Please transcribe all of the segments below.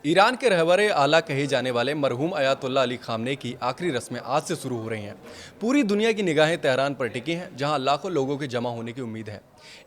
Iran के रहबरे आला कहे जाने वाले मरहूम अयातुल्ला अली खामनेई की आखिरी रस्में आज से शुरू हो रही हैं। पूरी दुनिया की निगाहें तेहरान पर टिकी हैं, जहां लाखों लोगों के जमा होने की उम्मीद है।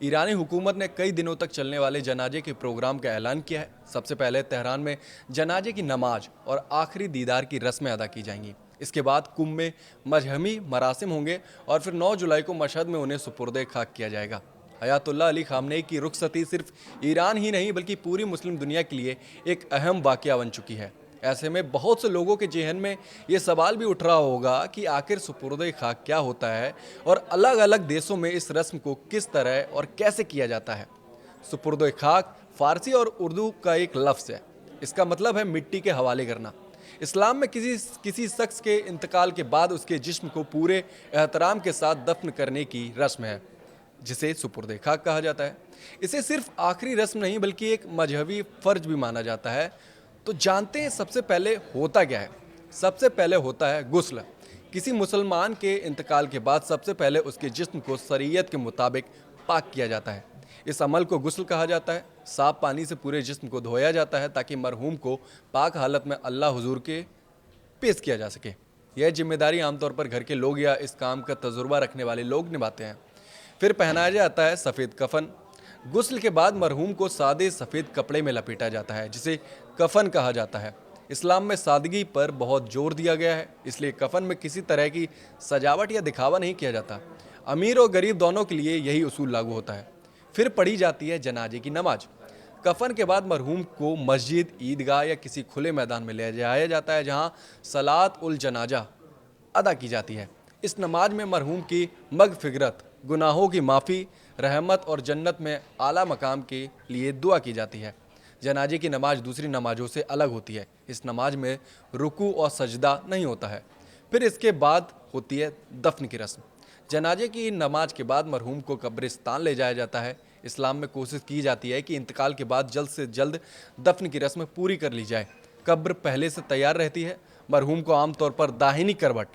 ईरानी हुकूमत ने कई दिनों तक चलने वाले जनाजे के प्रोग्राम का ऐलान किया है। सबसे पहले तेहरान में जनाजे की नमाज और आखिरी दीदार की रस्में अदा की जाएंगी। इसके बाद कुंभ में मजहमी मरासिम होंगे और फिर 9 जुलाई को मशहद में उन्हें सुपुर्द खाक किया जाएगा। अयातुल्ला अली खामनेई की रुखसती सिर्फ ईरान ही नहीं बल्कि पूरी मुस्लिम दुनिया के लिए एक अहम वाकया बन चुकी है। ऐसे में बहुत से लोगों के जेहन में ये सवाल भी उठ रहा होगा कि आखिर सुपुर्द खाक क्या होता है और अलग अलग देशों में इस रस्म को किस तरह और कैसे किया जाता है। सुपुर्द खाक फारसी और उर्दू का एक लफ्ज़ है। इसका मतलब है मिट्टी के हवाले करना। इस्लाम में किसी शख्स के इंतकाल के बाद उसके जिस्म को पूरे एहतराम के साथ दफन करने की रस्म है, जिसे सुपुर्द खाक कहा जाता है। इसे सिर्फ आखिरी रस्म नहीं बल्कि एक मजहबी फ़र्ज भी माना जाता है। तो जानते हैं सबसे पहले होता क्या है। सबसे पहले होता है गुस्ल। किसी मुसलमान के इंतकाल के बाद सबसे पहले उसके जिस्म को शरीयत के मुताबिक पाक किया जाता है। इस अमल को गुस्ल कहा जाता है। साफ पानी से पूरे जिस्म को धोया जाता है ताकि मरहूम को पाक हालत में अल्लाह हुजूर के पेश किया जा सके। यह जिम्मेदारी आमतौर पर घर के लोग या इस काम का तजुर्बा रखने वाले लोग निभाते हैं। फिर पहनाया जाता है सफ़ेद कफन। गुस्ल के बाद मरहूम को सादे सफ़ेद कपड़े में लपेटा जाता है, जिसे कफन कहा जाता है। इस्लाम में सादगी पर बहुत जोर दिया गया है, इसलिए कफन में किसी तरह की सजावट या दिखावा नहीं किया जाता। अमीर और गरीब दोनों के लिए यही उसूल लागू होता है। फिर पढ़ी जाती है जनाजे की नमाज। कफन के बाद मरहूम को मस्जिद, ईदगाह या किसी खुले मैदान में ले जाया जाता है, जहाँ सलात उल जनाजा अदा की जाती है। इस नमाज में मरहूम की मगफिरत, गुनाहों की माफ़ी, रहमत और जन्नत में आला मकाम के लिए दुआ की जाती है। जनाजे की नमाज दूसरी नमाजों से अलग होती है। इस नमाज में रुकू और सजदा नहीं होता है। फिर इसके बाद होती है दफन की रस्म। जनाजे की नमाज के बाद मरहूम को कब्रिस्तान ले जाया जाता है। इस्लाम में कोशिश की जाती है कि इंतकाल के बाद जल्द से जल्द दफन की रस्म पूरी कर ली जाए। कब्र पहले से तैयार रहती है। मरहूम को आमतौर पर दाहिनी करवट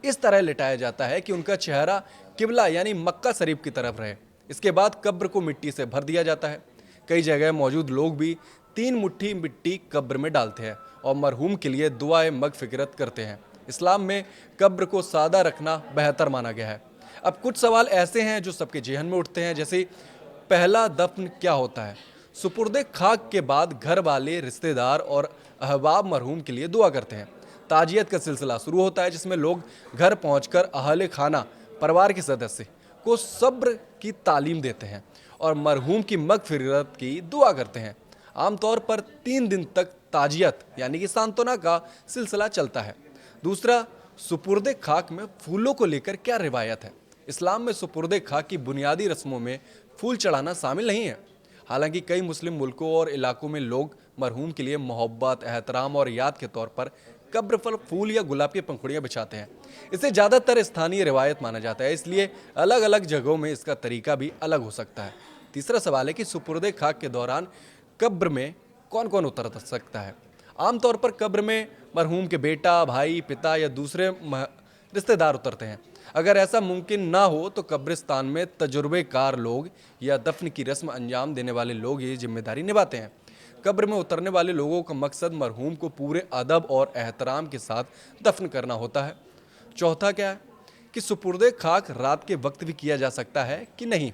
इस तरह लिटाया जाता है कि उनका चेहरा किबला यानी मक्का शरीफ की तरफ रहे। इसके बाद कब्र को मिट्टी से भर दिया जाता है। कई जगह मौजूद लोग भी 3 मुट्ठी मिट्टी कब्र में डालते हैं और मरहूम के लिए दुआए मगफिरत करते हैं। इस्लाम में कब्र को सादा रखना बेहतर माना गया है। अब कुछ सवाल ऐसे हैं जो सबके जेहन में उठते हैं, जैसे पहला दफन क्या होता है। सुपुर्द खाक के बाद घर वाले, रिश्तेदार और अहबाब मरहूम के लिए दुआ करते हैं। ताजियत का सिलसिला शुरू होता है, जिसमें लोग घर पहुंचकर अहले खाना, परिवार के सदस्य को सब्र की तालीम देते हैं और मरहूम की मगफिरत की दुआ करते हैं। आमतौर पर 3 दिन तक ताजियत यानी कि सांत्वना का सिलसिला चलता है। दूसरा, सुपुर्द खाक में फूलों को लेकर क्या रिवायत है। इस्लाम में सुपुर्द खाक की बुनियादी रस्मों में फूल चढ़ाना शामिल नहीं है। हालांकि कई मुस्लिम मुल्कों और इलाकों में लोग मरहूम के लिए मोहब्बत, एहतराम और याद के तौर पर कब्र पर फूल या गुलाब की पंखुड़ियाँ बिछाते हैं। इसे ज़्यादातर स्थानीय रिवायत माना जाता है, इसलिए अलग अलग जगहों में इसका तरीका भी अलग हो सकता है। तीसरा सवाल है कि सुपुर्द खाक के दौरान कब्र में कौन कौन उतर सकता है। आमतौर पर कब्र में मरहूम के बेटा, भाई, पिता या दूसरे रिश्तेदार उतरते हैं। अगर ऐसा मुमकिन ना हो तो कब्रिस्तान में तजुर्बेकार लोग या दफन की रस्म अंजाम देने वाले लोग ये जिम्मेदारी निभाते हैं। कब्र में उतरने वाले लोगों का मकसद मरहूम को पूरे अदब और एहतराम के साथ दफन करना होता है। चौथा क्या है कि सुपुर्द खाक रात के वक्त भी किया जा सकता है कि नहीं।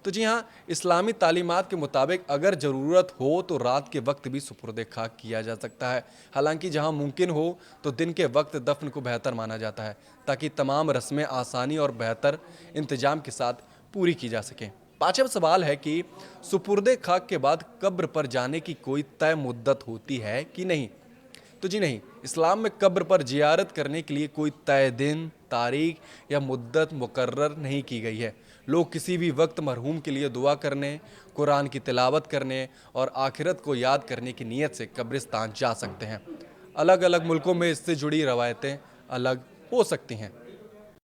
तो जी हाँ, इस्लामी तालीमात के मुताबिक अगर ज़रूरत हो तो रात के वक्त भी सुपुर्द खाक किया जा सकता है। हालांकि जहाँ मुमकिन हो तो दिन के वक्त दफन को बेहतर माना जाता है, ताकि तमाम रस्में आसानी और बेहतर इंतजाम के साथ पूरी की जा सकें। पांचवा सवाल है कि सुपुर्द खाक के बाद कब्र पर जाने की कोई तय मुद्दत होती है कि नहीं। तो जी नहीं, इस्लाम में कब्र पर जियारत करने के लिए कोई तय दिन, तारीख या मुद्दत मुकर्रर नहीं की गई है। लोग किसी भी वक्त मरहूम के लिए दुआ करने, कुरान की तिलावत करने और आखिरत को याद करने की नीयत से कब्रिस्तान जा सकते हैं। अलग अलग मुल्कों में इससे जुड़ी रवायतें अलग हो सकती हैं।